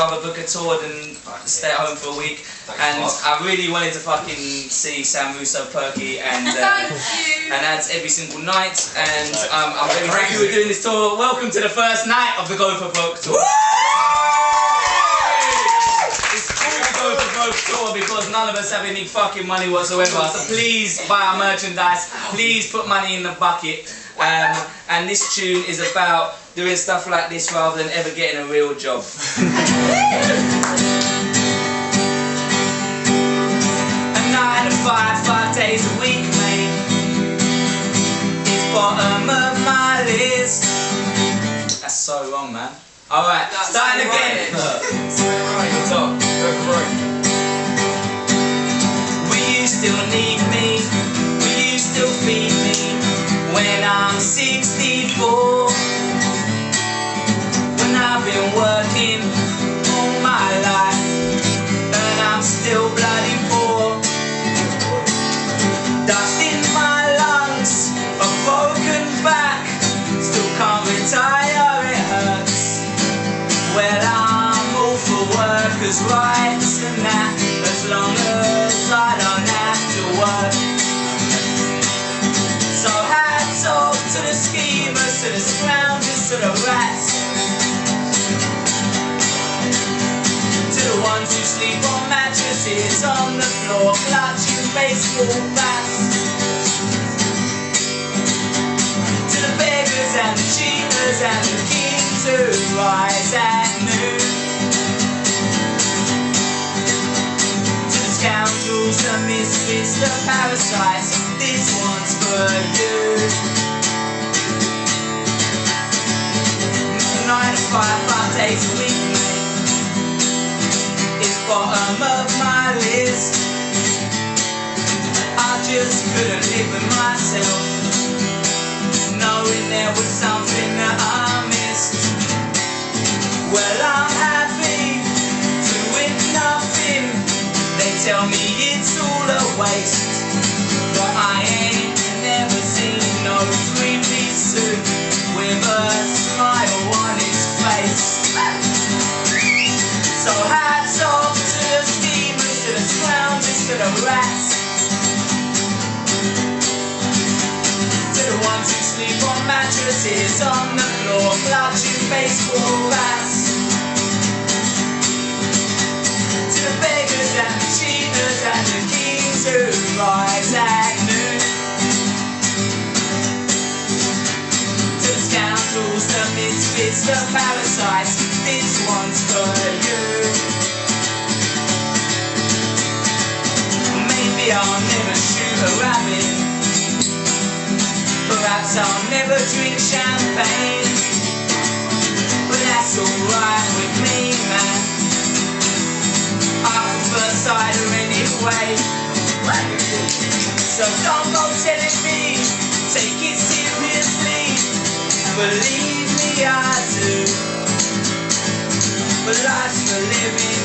rather book a tour than stay at home for a week. And I really wanted to fucking see Sam Russo, Perky, and Ads every single night. And I'm very happy we're doing this tour. Welcome to the first night of the Go for Broke tour. It's called the Go for Broke tour because none of us have any fucking money whatsoever. So please buy our merchandise. Please put money in the bucket. And this tune is about doing stuff like this rather than ever getting a real job. A 9 to 5 days a week, mate, is bottom of my list. That's so wrong, man. Alright, starting again. Top. Will you still need me? Will you still feed me when I'm 64? When I've been working all my life and I'm still bloody poor. Dust in my lungs, a broken back, still can't retire, it hurts. Well, I'm all for workers' rights and that, as long as I don't have to work. So hats off to the schemers, to the scroungers, to the rats, to the ones who sleep on mattresses on the floor, clutching baseball bats, to the beggars and the cheaters and the kings who rise at noon, to the scoundrels, the misfits, the parasites. This one's for you. 9 to 5 days a week, mate, is bottom of my list. I just couldn't live with myself, knowing there was something that I missed. Well, I'm happy doing nothing. They tell me it's all a waste, but I ain't never seen no three-piece suit with a smile on his face. So hats off to the schemers, to the scroungers, to the rats, to the ones who sleep on mattresses on the floor, clutching baseball bats, to the beggars and the cheaters and the kings who rise at noon, to the scoundrels, the misfits, the parasites. This one's for you. Maybe I'll never shoot a rabbit, perhaps I'll never drink champagne, but that's alright with me, man. I prefer cider anyway. So don't go telling me, take it seriously. Believe me, I do. But life's for living,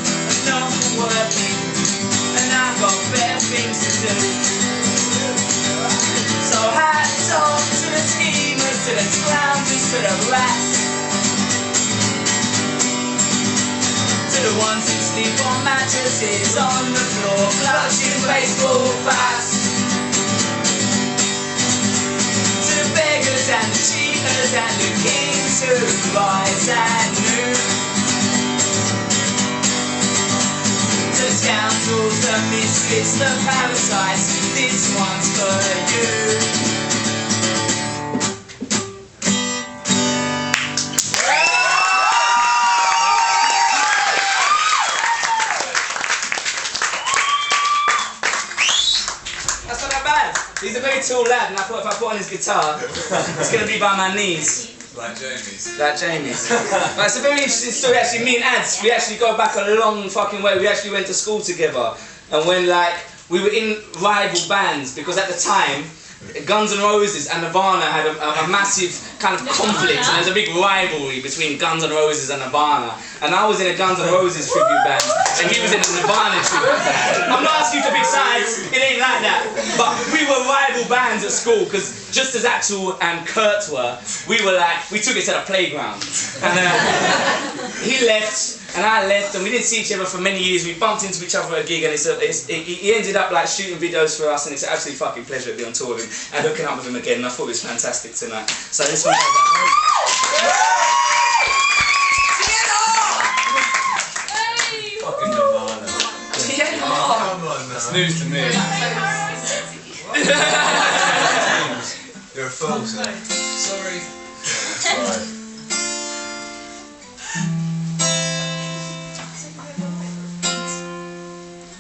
and not for working, and I've got better things to do. So hats off to the schemers, to the scroungers, to the rats, to the ones who sleep on mattresses on the floor, clutching baseball bats, to the beggars and the cheaters and the kings who rise at noon, to the scoundrels, the misfits, the parasites. This one's for you. That's not that bad. He's a very tall lad, and I thought if I put on his guitar, it's going to be by my knees. Like Jamie's. Like Jamie's. But it's a very interesting story actually. Me and Ads, we actually go back a long fucking way. We actually went to school together. And when we were in rival bands, because at the time, Guns N' Roses and Nirvana had a massive kind of conflict, and there's a big rivalry between Guns N' Roses and Nirvana. And I was in a Guns N' Roses tribute band, and he was in a Nirvana tribute band. I'm not asking you to pick sides, it ain't like that. But we were rival bands at school, because just as Axel and Kurt were, we took it to the playground. And he left, and I left, and we didn't see each other for many years. We bumped into each other at a gig, and he ended up like shooting videos for us, and it's an absolute fucking pleasure to be on tour with him and hooking up with him again. And I thought it was fantastic tonight. So this one. Fucking Nirvana. Come on, that's news to me. You're a fool, sir. Sorry. Alright.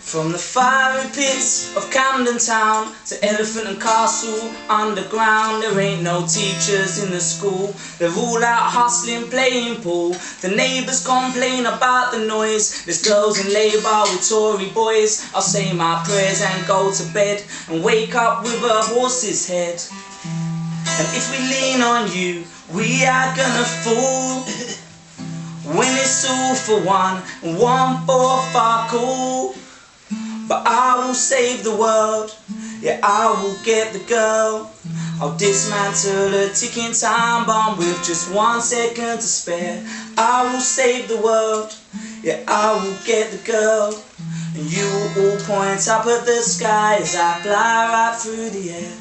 From the fiery pits of Camden Town to Elephant and Castle underground, there ain't no teachers in the school. They're all out hustling, playing pool. The neighbours complain about the noise. There's girls in labour with Tory boys. I'll say my prayers and go to bed and wake up with a horse's head. And if we lean on you, we are gonna fall. When it's all for one and one for fuck all. But I will save the world, yeah, I will get the girl. I'll dismantle a ticking time bomb with just 1 second to spare. I will save the world, yeah, I will get the girl. And you will all point up at the sky as I fly right through the air.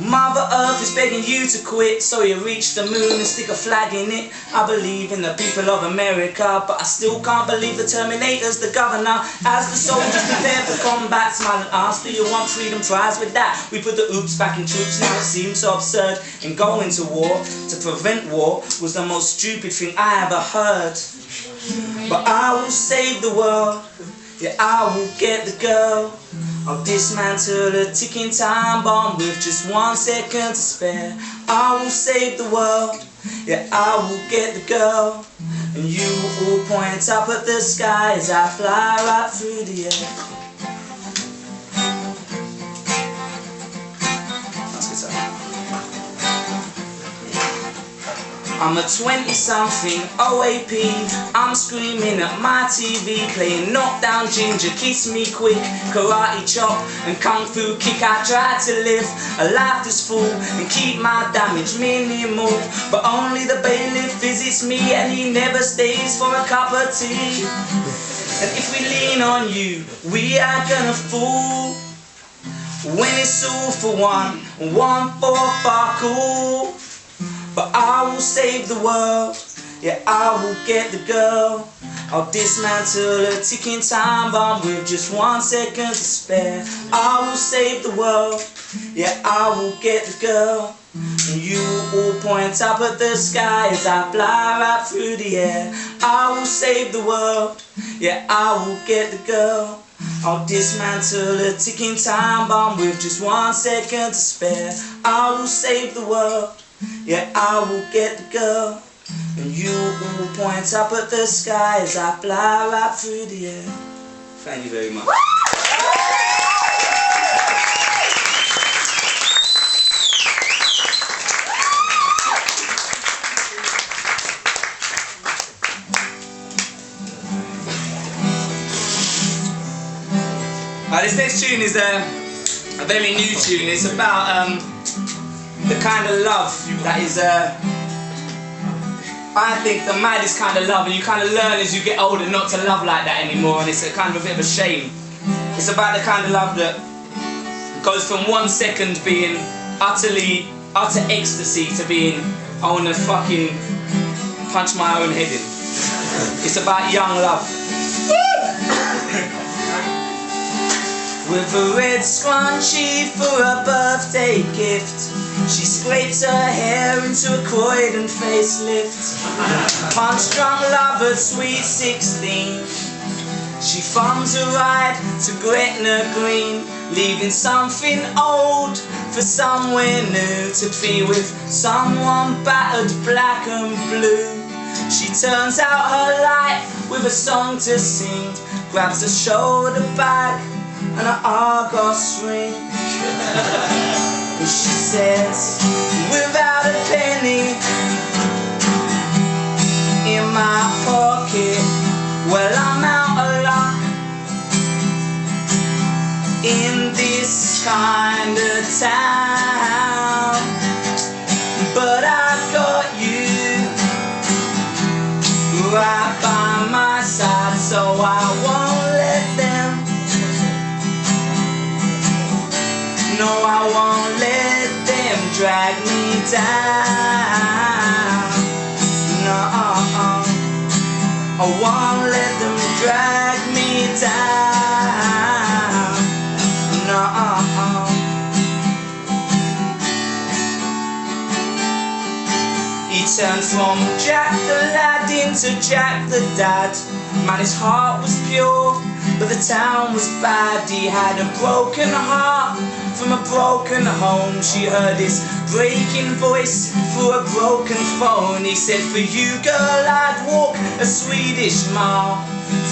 Mother Earth is begging you to quit, so you reach the moon and stick a flag in it. I believe in the people of America, but I still can't believe the Terminator's the governor. As the soldiers prepare for combat, smile and ask, do you want freedom prize with that? We put the oops back in troops, now it seems so absurd. And going to war to prevent war was the most stupid thing I ever heard. But I will save the world, yeah, I will get the girl. I'll dismantle a ticking time bomb with just 1 second to spare. I will save the world, yeah, I will get the girl. And you will point up at the sky as I fly right through the air. That's good stuff. I'm a 20-something OAP. I'm screaming at my TV, playing knockdown ginger, kiss me quick, karate chop and kung fu kick. I try to live a life that's full and keep my damage minimal, but only the bailiff visits me and he never stays for a cup of tea. And if we lean on you, we are gonna fall. When it's all for one for fuck all. But I will save the world, yeah, I will get the girl. I'll dismantle a ticking time bomb with just 1 second to spare. I will save the world, yeah, I will get the girl. And you will point up at the sky as I fly right through the air. I will save the world, yeah, I will get the girl. I'll dismantle a ticking time bomb with just 1 second to spare. I will save the world, yeah, I will get the girl. And you will point up at the sky as I fly right through the air. Thank you very much. This next tune is a very new tune. It's about the kind of love that is, I think, the maddest kind of love, and you kind of learn as you get older not to love like that anymore, and it's a kind of a bit of a shame. It's about the kind of love that goes from 1 second being utter ecstasy to being, I want to fucking punch my own head in. It's about young love. With a red scrunchie for a birthday gift, she scrapes her hair into a Croydon facelift. Punch-drunk lover, sweet 16. She thumbs a ride to Gretna Green, leaving something old for somewhere new, to be with someone battered black and blue. She turns out her life with a song to sing, grabs a shoulder bag and an Argos ring. And she says, without a penny in my pocket, well, I'm out of luck in this kind of town. won't let them drag me down. No, I won't let them drag me down. No. He turned from Jack the lad into Jack the dad. Man, his heart was pure, but the town was bad. He had a broken heart from a broken home. She heard his breaking voice through a broken phone. He said, for you girl I'd walk a Swedish mile,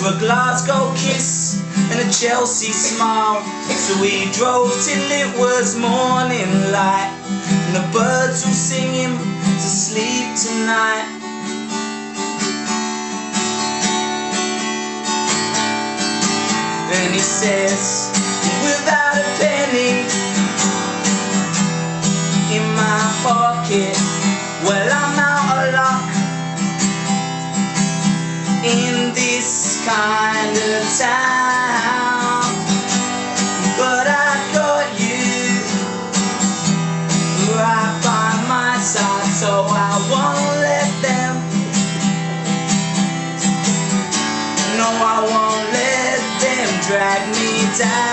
for a Glasgow kiss and a Chelsea smile. So we drove till it was morning light, and the birds will sing him to sleep tonight. And he says, without a penny in my pocket, well, I'm out of luck in this kind of town. But I got you right by my side, so I won't let them, no, I won't let them drag me down.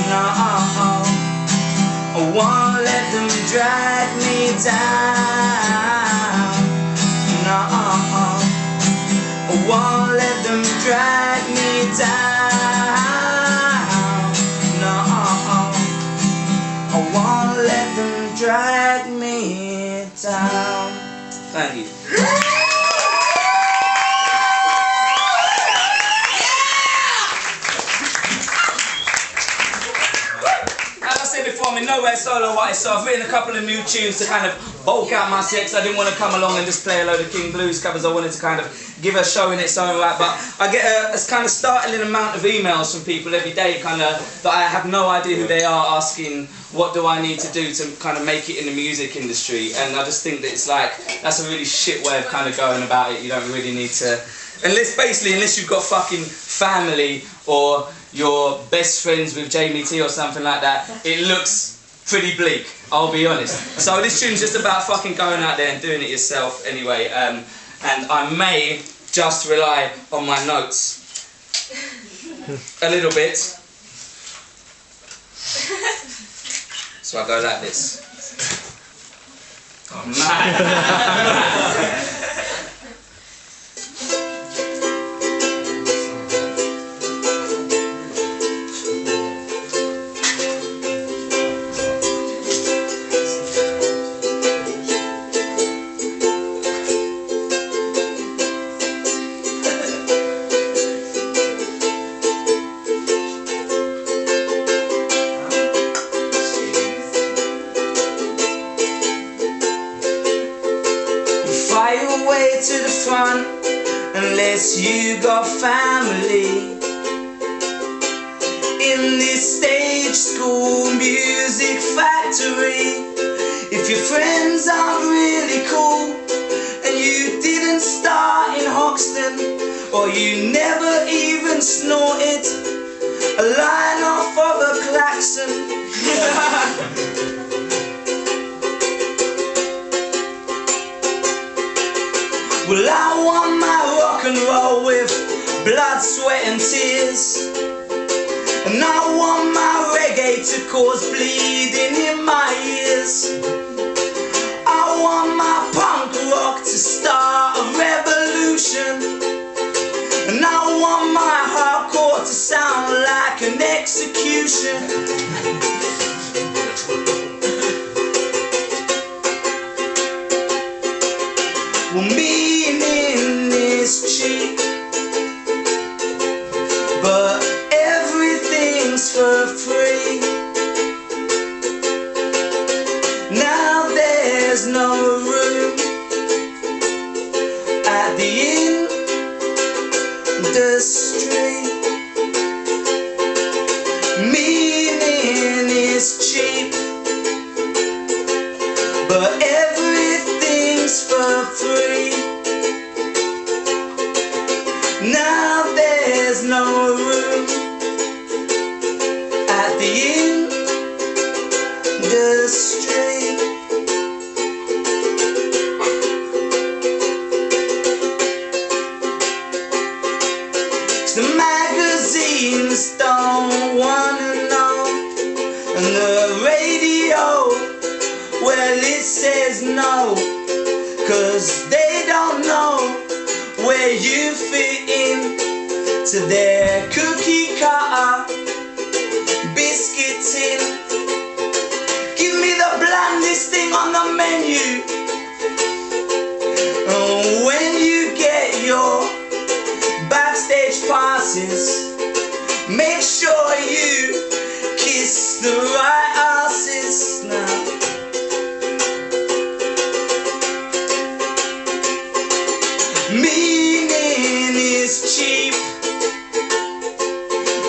No, I won't let them drag me down. No, I won't let them drag me down. No, I won't let them drag me down. Thank you. Before, I'm in nowhere solo artist, so I've written a couple of new tunes to kind of bulk out my set. I didn't want to come along and just play a load of King Blues covers. I wanted to kind of give a show in its own right. But I get a kind of startling amount of emails from people every day, kind of that I have no idea who they are, asking what do I need to do to kind of make it in the music industry. And I just think that it's like, that's a really shit way of kind of going about it. You don't really need to, unless you've got fucking family or you're best friends with Jamie T or something like that, it looks pretty bleak, I'll be honest. So this tune's just about fucking going out there and doing it yourself anyway, and I may just rely on my notes a little bit. So I go like this. Oh, man. To the front, unless you got family in this stage school music factory. If your friends aren't really cool and you didn't start in Hoxton, or you never even snorted a line off of a klaxon. Well, I want my rock and roll with blood, sweat and tears, and I want my reggae to cause bleeding in my ears. I want my punk rock to start a revolution, and I want my hardcore to sound like an execution. Well, meaning is cheap, but everything's for free. Now there's no room at the industry. Meaning is cheap, but everything's for free. Now there's no room at the end. And the radio, well, it says no, 'cause they don't know where you fit in to their cookie cutter biscuit tin. Give me the blandest thing on the menu. And when you get your backstage passes, make sure you kiss the right asses now. Meaning is cheap,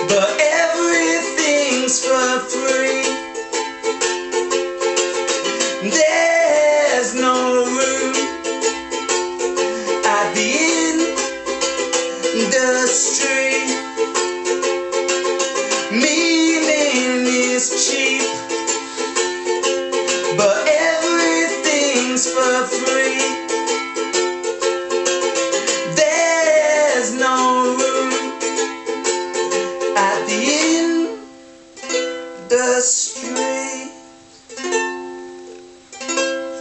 but everything's for free. There's no room at the industry. Meaning is cheap, but everything's for free. There's no room at the industry.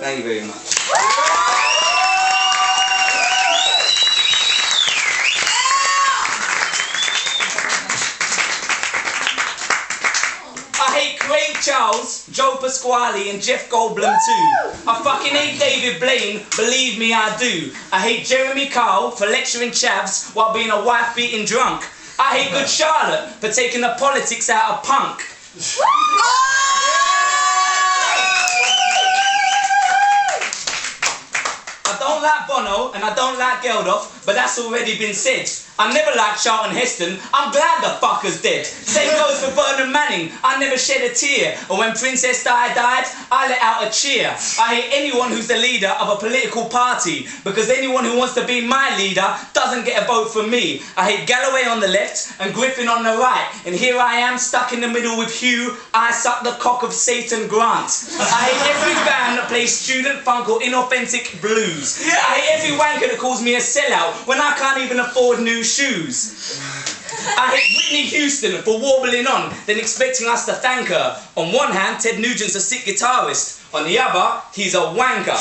Thank you very much. Ray Charles, Joe Pasquale and Jeff Goldblum too. I fucking hate David Blaine, believe me I do. I hate Jeremy Kyle for lecturing chavs while being a wife-beating drunk. I hate Good Charlotte for taking the politics out of punk. I don't like Bono and I don't like Geldof, but that's already been said. I never liked Charlton Heston, I'm glad the fucker's dead. Same goes for Bernard Manning, I never shed a tear. And when Princess Di died, I let out a cheer. I hate anyone who's the leader of a political party, because anyone who wants to be my leader doesn't get a vote from me. I hate Galloway on the left and Griffin on the right, and here I am stuck in the middle with Hugh, I suck the cock of Satan Grant. I hate every band that plays student funk or inauthentic blues. I hate every wanker that calls me a sellout when I can't even afford new shoes. I hate Whitney Houston for warbling on, then expecting us to thank her. On one hand, Ted Nugent's a sick guitarist. On the other, he's a wanker.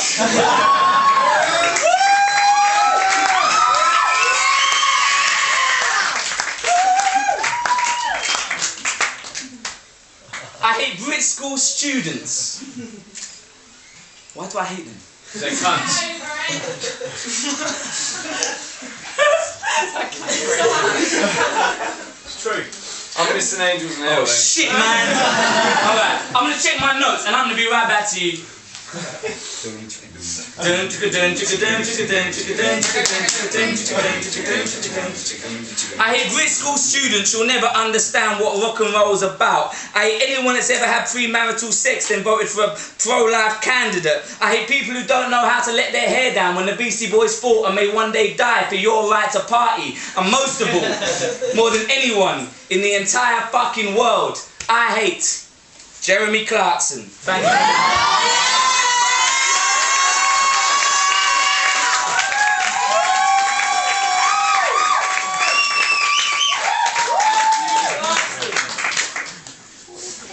I hate Brit school students. Why do I hate them? They're cunts. It's true. I'm missing angels now. Oh shit, man. Alright, I'm gonna check my notes and I'm gonna be right back to you. I hate Brit school students who'll never understand what rock and roll's about. I hate anyone that's ever had premarital sex then voted for a pro-life candidate. I hate people who don't know how to let their hair down when the Beastie Boys fought and may one day die for your right to party. And most of all, more than anyone in the entire fucking world, I hate Jeremy Clarkson. Thank you.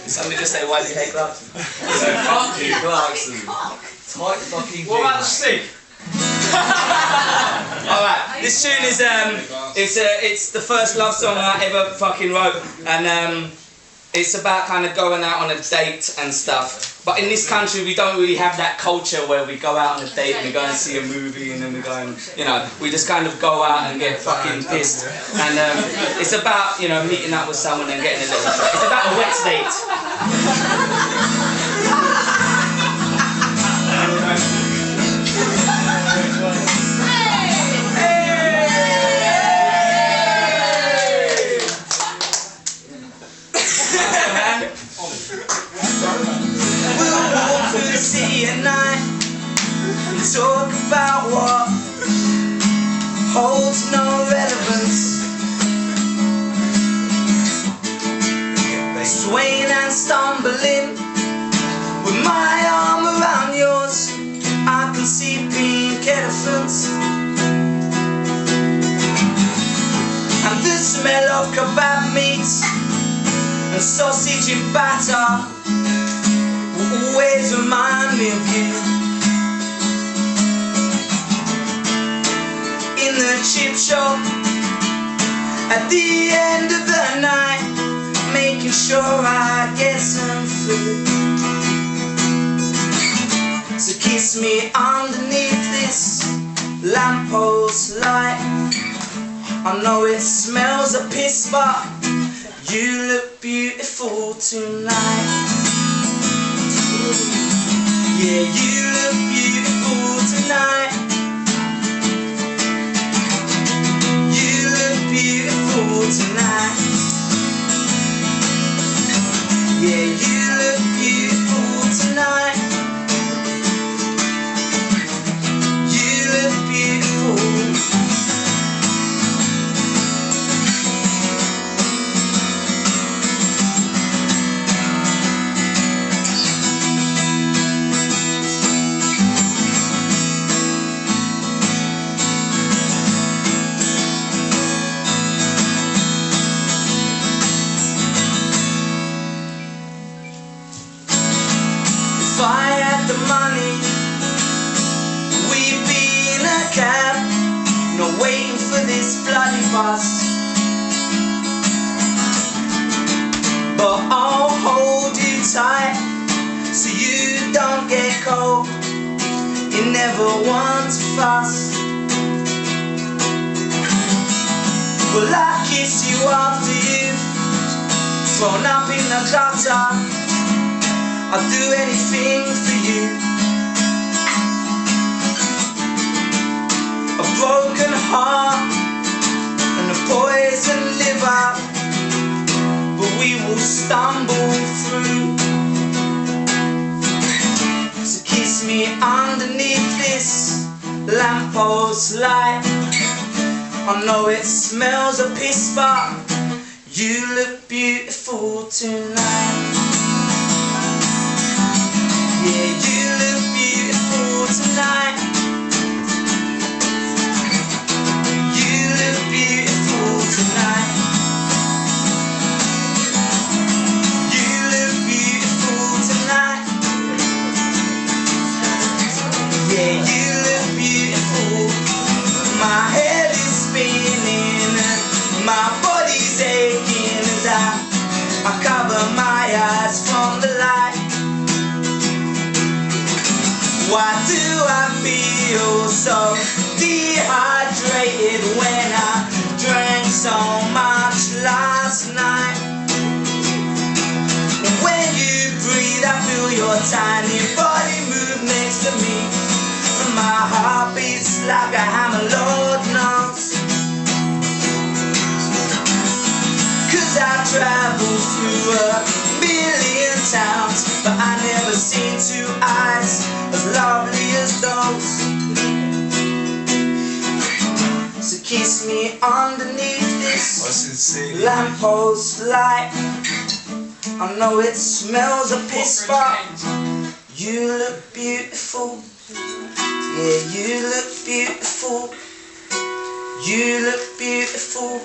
Somebody just say, why do you hate Clarkson? Fuck you, Clarkson. Tight fucking What about the stick? Alright, this tune is it's the first love song I ever fucking wrote, and it's about kind of going out on a date and stuff. But in this country we don't really have that culture where we go out on a date and we go and see a movie and then we go and, you know, we just kind of go out and get fucking pissed. And it's about, you know, meeting up with someone and getting a little... It's about a wet date. City at night and talk about what holds no relevance, swaying and stumbling with my arm around yours. I can see pink elephants and the smell of kebab meats and sausage in batter. remind me of you. In the chip shop at the end of the night, making sure I get some food. So kiss me underneath this lamppost light. I know it smells of piss, but you look beautiful tonight. Yeah, you look beautiful tonight. You look beautiful tonight. Yeah, you look beautiful tonight. You look beautiful. If I had the money, we'd be in a cab, not waiting for this bloody bus. But I'll hold you tight so you don't get cold. You never want to fuss. Well, I kiss you after you've thrown up in the gutter. I'll do anything for you. A broken heart and a poisoned liver, but we will stumble through. So kiss me underneath this lamppost light. I know it smells of piss, but you look beautiful tonight. Yeah, you look beautiful tonight. You look beautiful tonight. You look beautiful tonight. Yeah, you look beautiful. My head is spinning and my body's aching as I cover my eyes from the light. Why do I feel so dehydrated when I drank so much last night? When you breathe, I feel your tiny body move next to me, and my heart beats like a hammer, Lord knows. 'Cause I've traveled through a million towns, but I never seen two eyes as lovely as those. So kiss me underneath this lamppost light. I know it smells of piss, but you look beautiful. Yeah, you look beautiful. You look beautiful.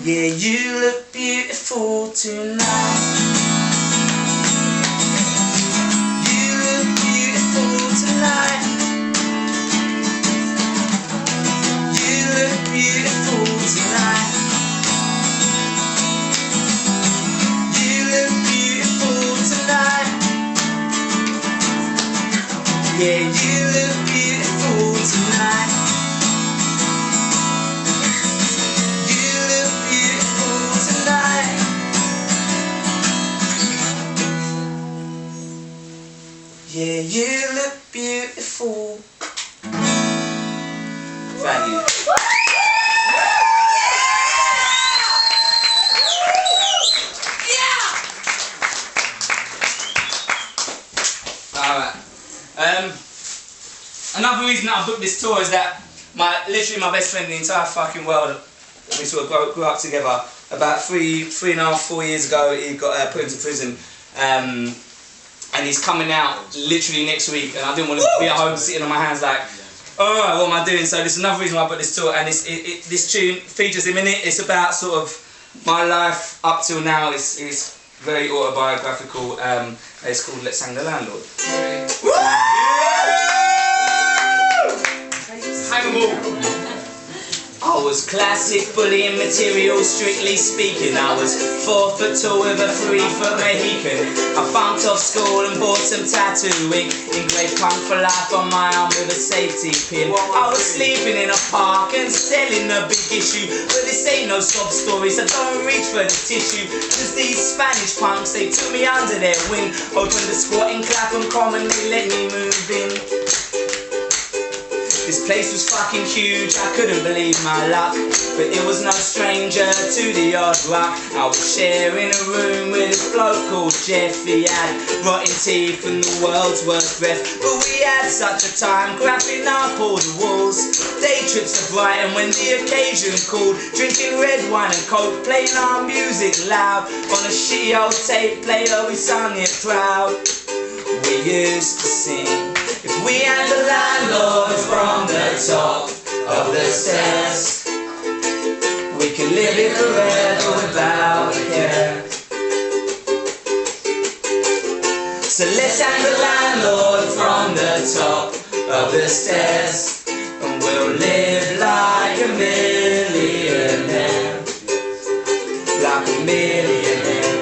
Yeah, you look beautiful tonight. You look beautiful tonight. You look beautiful tonight. You look beautiful tonight. Yeah, you look beautiful tonight. Tonight. Yeah, you look beautiful. Thank you. Alright. Another reason that I booked this tour is that literally my best friend in the entire fucking world, we sort of grew up together. About 3.5-4 years ago, he got put into prison, and he's coming out literally next week. And I didn't want to be at home sitting on my hands like, oh, what am I doing? So this is another reason why I put this tour. And this tune features him in it. It's about sort of my life up till now. It's very autobiographical. It's called Let's Hang the Landlord. Hang 'em all. I was classic, fully immaterial, strictly speaking. I was 4 foot tall with a 3 foot Mohican. I bunked off school and bought some tattooing. Engraved punk for life on my arm with a safety pin. I was sleeping in a park and selling a big issue. But this ain't no sob story, so don't reach for the tissue. Cause these Spanish punks, they took me under their wing. Opened the squatting Clapham Common, they let me move in. This place was fucking huge, I couldn't believe my luck. But it was no stranger to the odd ruck. I was sharing a room with a bloke called Jeff. He had rotten teeth and the world's worst breath. But we had such a time, grabbing up all the walls. Day trips to Brighton when the occasion called. Drinking red wine and coke, playing our music loud. On a shitty old tape player we sung it proud. We used to sing, if we had the landlord from the top of the stairs, we could live it forever without a care. So let's hang the landlord from the top of the stairs, and we'll live like a millionaire, like a millionaire.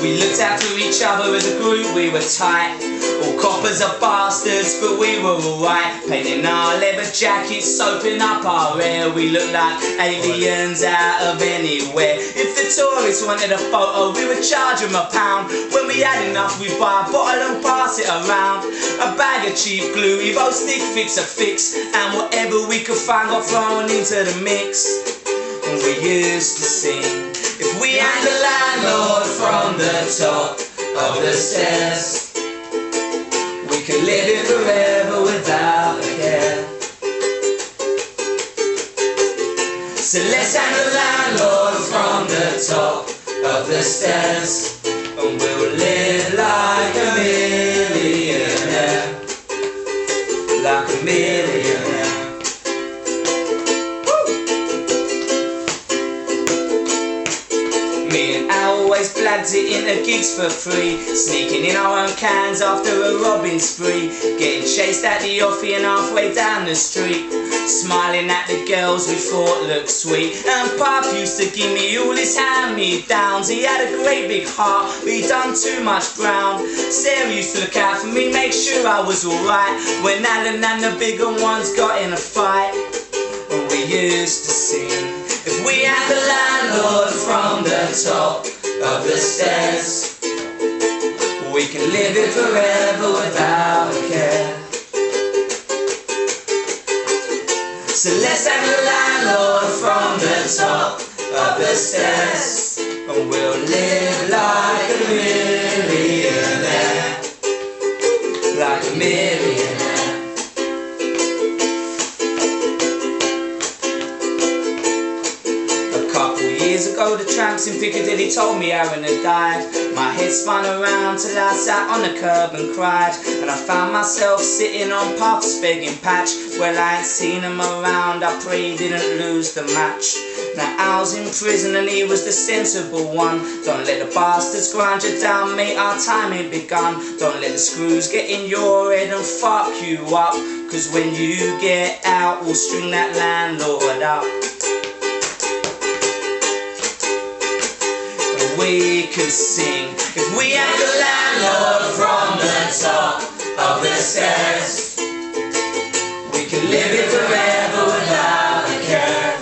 We looked out for each other as a group, we were tight. All coppers are bastards, but we were alright. Painting our leather jackets, soaping up our hair. We looked like aliens out of anywhere. If the tourists wanted a photo, we would charge them £1. When we had enough, we'd buy a bottle and pass it around. A bag of cheap glue, Evo stick fix a fix. And whatever we could find got thrown into the mix. And we used to sing, if we hang the landlord from the top of the stairs, we could live it forever without a care. So let's hang the landlord from the top of the stairs, and we'll live like a millionaire, like a millionaire. Me and Al always blagged it into gigs for free, sneaking in our own cans after a robbing spree, getting chased at the offie and halfway down the street, smiling at the girls we thought looked sweet. And Pop used to give me all his hand-me-downs. He had a great big heart, but he'd done too much ground. Sarah used to look out for me, make sure I was alright when Alan and the bigger ones got in a fight. And we used to sing, if we had the landlord from the top of the stairs, we can live it forever without a care. So let's hang the landlord from the top of the stairs, and we'll live like a millionaire, like a millionaire. Years ago the tramps in Piccadilly told me Aaron had died. My head spun around till I sat on the curb and cried. And I found myself sitting on Puff's begging patch. Well, I ain't seen him around, I pray he didn't lose the match. Now Al's in prison and he was the sensible one. Don't let the bastards grind you down, mate, our time ain't begun. Don't let the screws get in your head and fuck you up, cause when you get out, we'll string that landlord up. We could sing, if we had the landlord from the top of the stairs, we could live it forever without a care.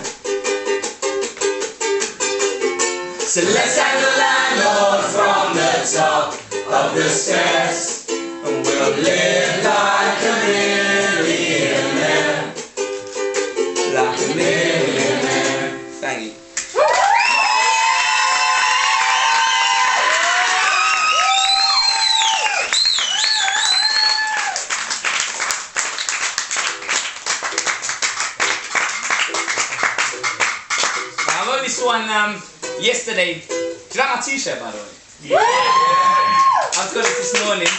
So let's hang the landlord from the top of the stairs, and we'll live like a millionaire, like a millionaire. Thank you. This one yesterday. Do you like my t-shirt, by the way? Yeah. I've got it this morning.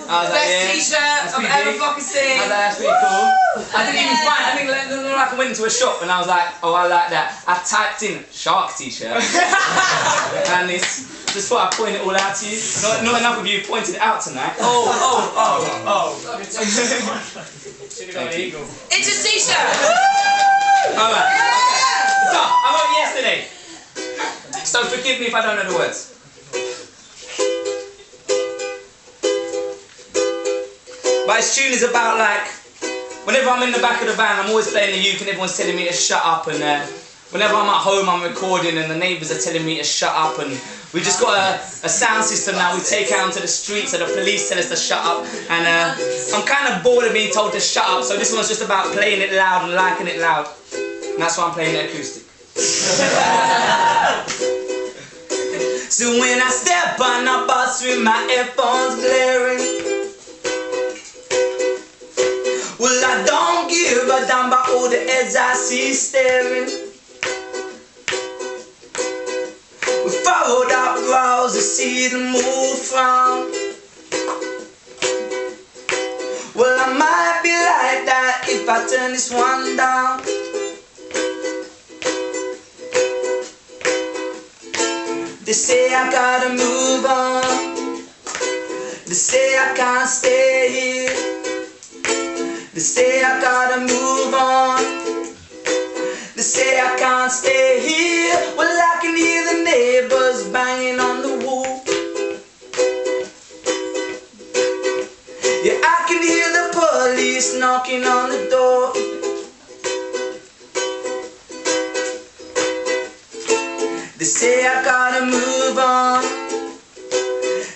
I was like, Best yeah, t-shirt that's I've pretty ever big. fucking seen. I was like, that's pretty cool. I didn't even find it. I think like I went into a shop and I was like, oh, I like that. I typed in shark t-shirt. And it's just thought I'd point it all out to you. Not enough of you pointed it out tonight. Oh. Should've got an eagle. It's a t-shirt. Alright. So, I wrote yesterday. So forgive me if I don't know the words. But this tune is about like, whenever I'm in the back of the van, I'm always playing the uke and everyone's telling me to shut up, and whenever I'm at home I'm recording and the neighbours are telling me to shut up, and we just got a sound system now. We take out onto the streets so the police tell us to shut up, and I'm kind of bored of being told to shut up, so this one's just about playing it loud and liking it loud, and that's why I'm playing it acoustic. So when I step on a bus with my headphones blaring, well, I don't give a damn about all the heads I see staring. We followed up brows to see the move from. Well, I might be like that if I turn this one down. They say I gotta move on. They say I can't stay here. They say I gotta move on. They say I can't stay here. Well, I can hear the neighbors banging on the wall. Yeah, I can hear the police knocking on the door. They say I gotta move on.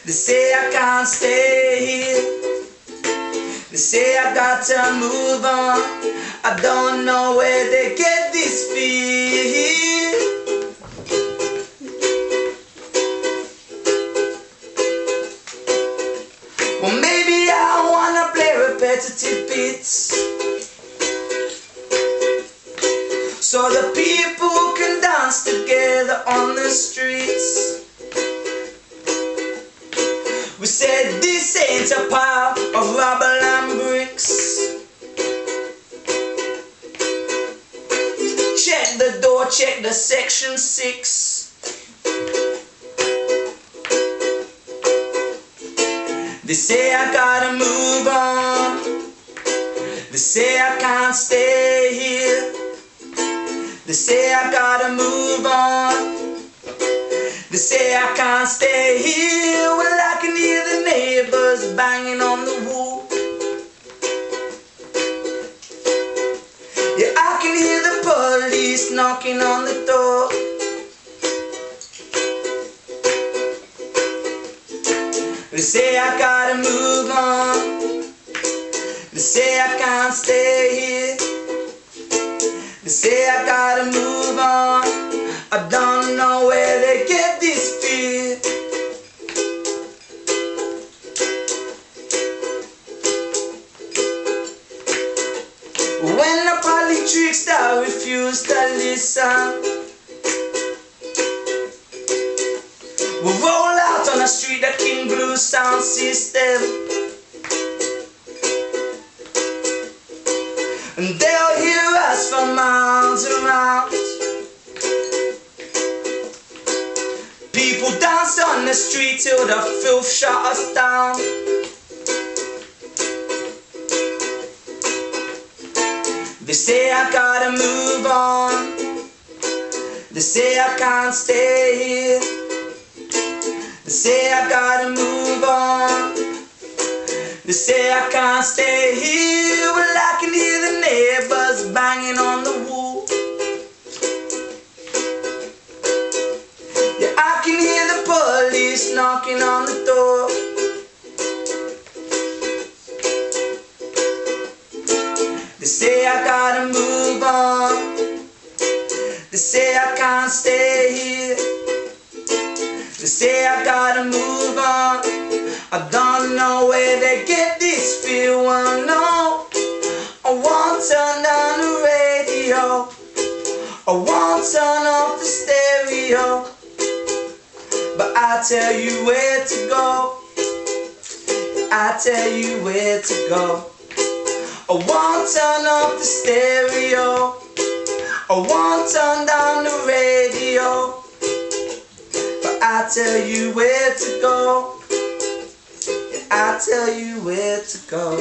They say I can't stay here. They say I got to move on. I don't know where they get this feel. Well, maybe I wanna play repetitive beats, so the people can dance together on the streets. We said this ain't a pile of rubble and bricks. Check the door, check the section 6. They say I gotta move on. They say I can't stay here. They say I gotta move on. They say I can't stay here. Well, I can hear the neighbors banging on the wall. Yeah, I can hear the police knocking on the door. They say I gotta move on. They say I can't stay here. They say I gotta move on. I don't know where they get this fear. When the politics I refuse to listen, we roll out on the street the King Blue sound system, and they'll hear us from miles around. People dance on the street till the filth shut us down. They say I gotta move on. They say I can't stay here. They say I gotta move on. They say I can't stay here. Well, I can hear the neighbors banging on the wall. Yeah, I can hear the police knocking on the door. They say I gotta move on. They say I can't stay here. They say I gotta move on. I don't know where they get this feel. Well, no, I won't turn down the radio. I won't turn off the stereo. But I'll tell you where to go. I tell you where to go. I won't turn off the stereo, I won't turn down the radio, but I tell you where to go. I tell you where to go.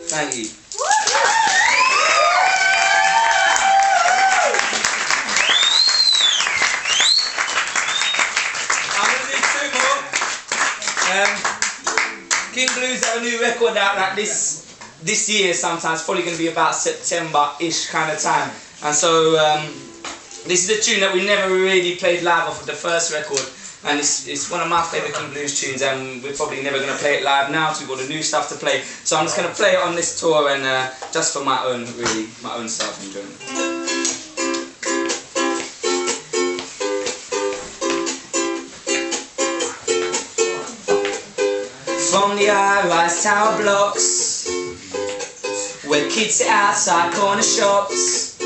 Thank you. I'm gonna do 2 more. King Blues have a new record out like this year sometimes, probably going to be about September-ish kind of time. And so this is a tune that we never really played live off of the first record, and it's one of my favourite King Blues tunes, and we're probably never going to play it live now because we've got the new stuff to play. So I'm just going to play it on this tour, and just for my own self-enjoyment. From the high-rise tower blocks, where kids sit outside corner shops,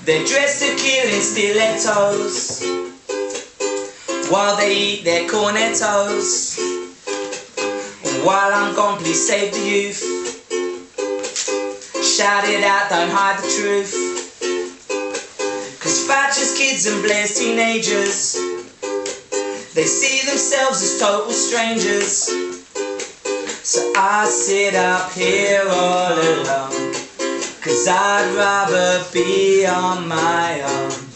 they're dressed to kill in stilettos while they eat their cornettos. While I'm gone, please save the youth. Shout it out, don't hide the truth. 'Cause Thatcher's kids and Blair's teenagers, they see themselves as total strangers. So I sit up here all alone, 'cause I'd rather be on my own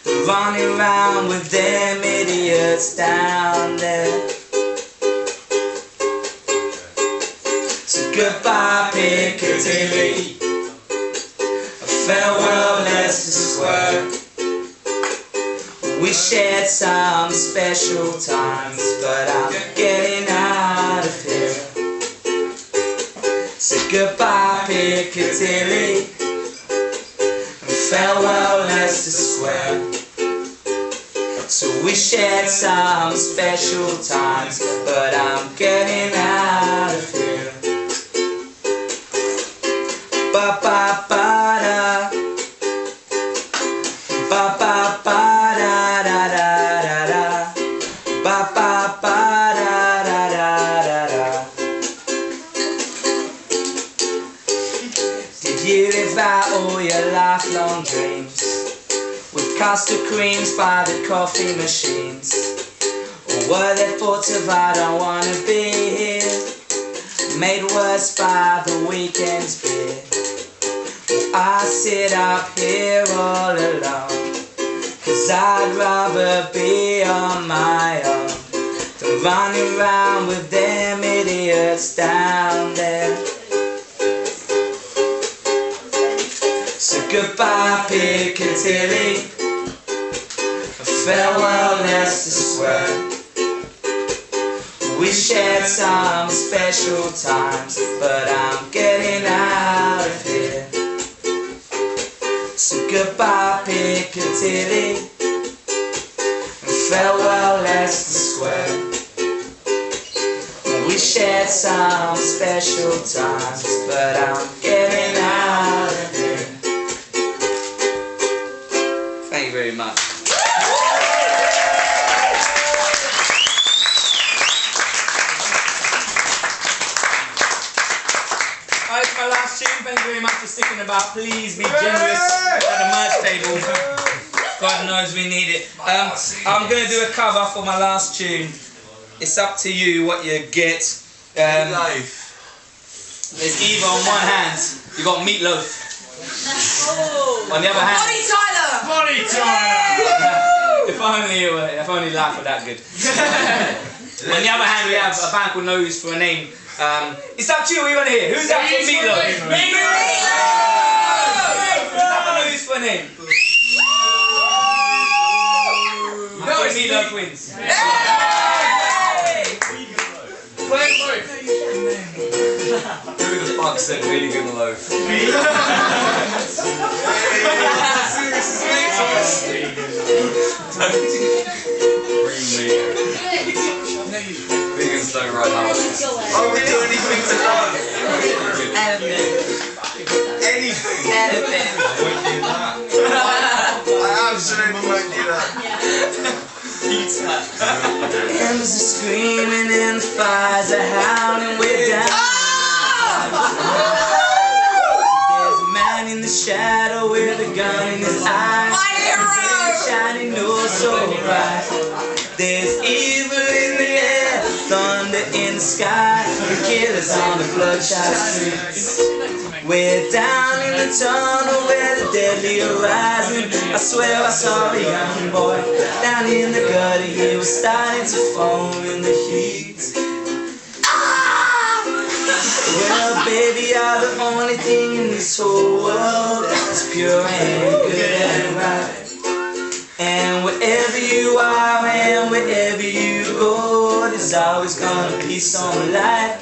than running around with them idiots down there. So goodbye Piccadilly, farewell Leicester Square. We shared some special times, but I'm getting out of here. So goodbye Piccadilly, and farewell Leicester Square. So we shared some special times, but I'm getting out of here. Ba ba ba da, ba ba ba da da da da da, ba ba ba da da da da da. Did you live out all your lifelong dreams with custard creams by the coffee machines? Or were there thoughts of I don't wanna be here, made worse by the weekend's beer? I sit up here all alone, 'cause I'd rather be on my own than running around with them idiots down there. So goodbye Piccadilly, farewell Leicester Square. We shared some special times, but I'm getting out of here. So goodbye Piccadilly, and farewell Leicester Square. We shared some special times, but I'm getting out of here. Thank you very much. That's my last tune. Thank you very much for sticking about. Please be generous at the merch table. God knows we need it. I'm going to do a cover for my last tune. It's up to you what you get. There's Eva on one hand. You got Meatloaf. On the other hand, Bonnie Tyler! Bonnie Tyler! if only life were that good. On the other hand, we have a band called No Use for a Name. It's up to you. What you want to hear? Who's up for Meatloaf? Meatloaf! Who's up for No Use for a Name? No, Meatloaf wins. Who the fuck said really good loaf? Vegans don't write houses. Oh, we do anything to love. Anything. Anything. Anything. I wouldn't do that. I absolutely won't Embers are screaming and the fires are howling way down. There's a man in the shadow with a gun in his eye, shining oh so bright. There's evil in the air, thunder in the sky, the killers on the bloodshot streets. We're down in the tunnel where the deadly horizon. I swear I saw a young boy down in the gutter. He was starting to foam in the heat. Well, baby, you're the only thing in this whole world that's pure and good and right. And wherever you are and wherever you go, there's always gonna be some light.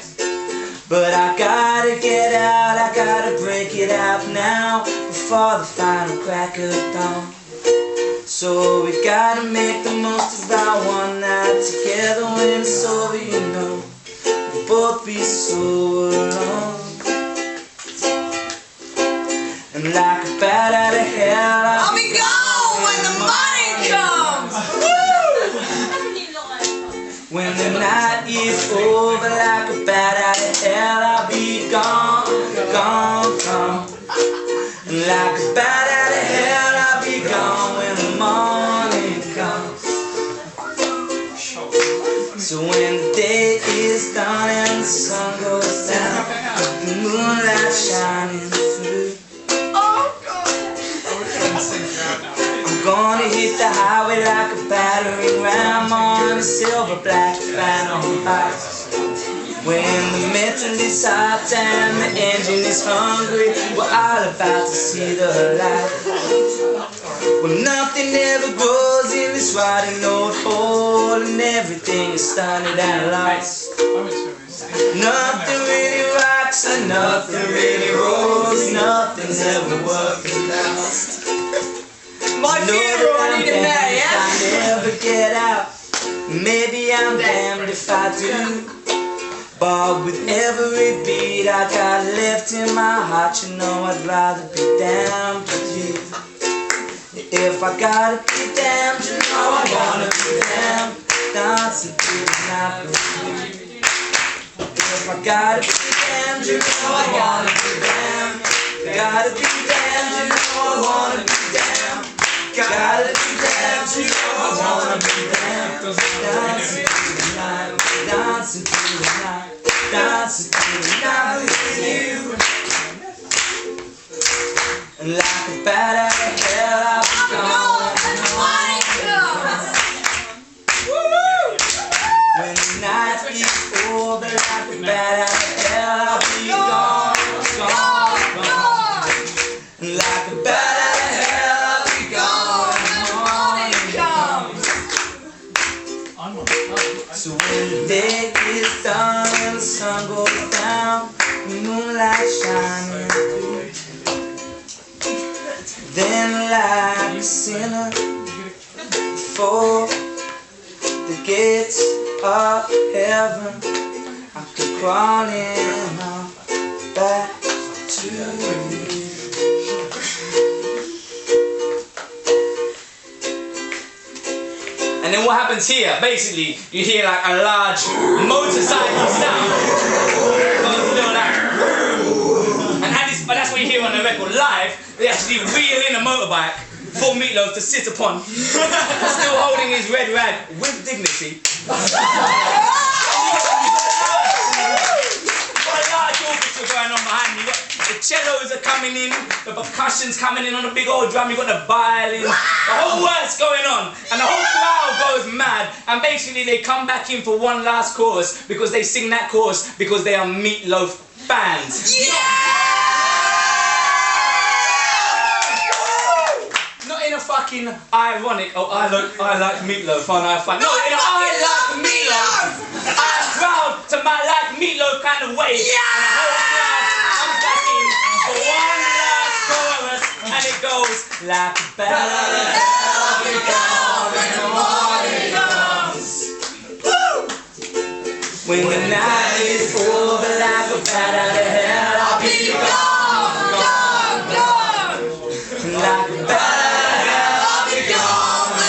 But I gotta get out, I gotta break it out now before the final crack of dawn. So we gotta make the most of our one night together. When it's over, you know we'll both be so alone. And like a bat out of hell, I'll be gone when the money comes. when the night is over, like a bat out of hell, I'll be gone, gone, gone. And like a bat out of hell, I'll be gone when the morning comes. So when the day is done and the sun goes down, the moonlight shining through, I'm gonna hit the highway like a battering ram on a silver black phantom bike. When the metal is hot and the engine is hungry, we're all about to see the light. Well, nothing ever grows in this rotting old hole, and everything is stunted and lost. Nothing really rocks and nothing really rolls. Nothing's ever working out. My funeral, I need a man, yeah? If I never get out, maybe I'm damned if I do. But with every beat I got left in my heart, you know I'd rather be damned with you. If I gotta be damned, you know I wanna be damned, dancing through the night with you. If I gotta be damned, you know I wanna be damned. Gotta be damned, you know I wanna be damned. Gotta be damned, you know I wanna be damned. Dancing through the night, dancing through the night, dancing through the night with you. And like a bat out of hell, I'll be gone when the morning comes. When the night is over, like a bat out of hell, I'll be gone, gone, gone. And like a bat out of hell, I'll be gone when the morning comes. So when the day is done and the sun goes down, the moonlight shining through, then like a sinner before the gates of heaven, I come crawling on back to you. And then what happens here? Basically, you hear like a large motorcycle sound. But that's what you hear on the record. Live, they actually wheel in a motorbike for Meatloaf to sit upon, still holding his red rag with dignity. Got a large orchestra going on behind me. The cellos are coming in, the percussion's coming in on a big old drum, you've got the violin, the whole works going on, and the whole crowd goes mad, and basically they come back in for one last chorus, because they sing that chorus because they are Meatloaf fans. Yeah! Not in a fucking ironic, oh I like Meatloaf, aren't I fun? No, in a I like Meatloaf, I'm proud to my like Meatloaf kind of way. Yeah! And the whole crowd comes back in for one last chorus, and it goes like a bell. I'll be gone when the morning comes. When the night is over, like a bat out of hell, I'll be gone, gone, gone. Like a bat out of hell, I'll be gone.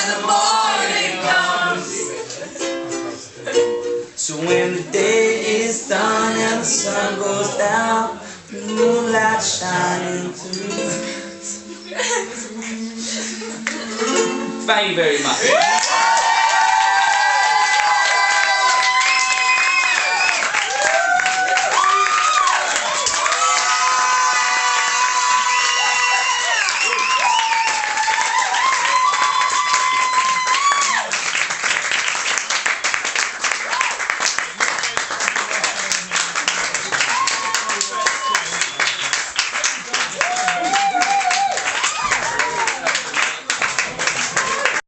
shining through. Thank you very much.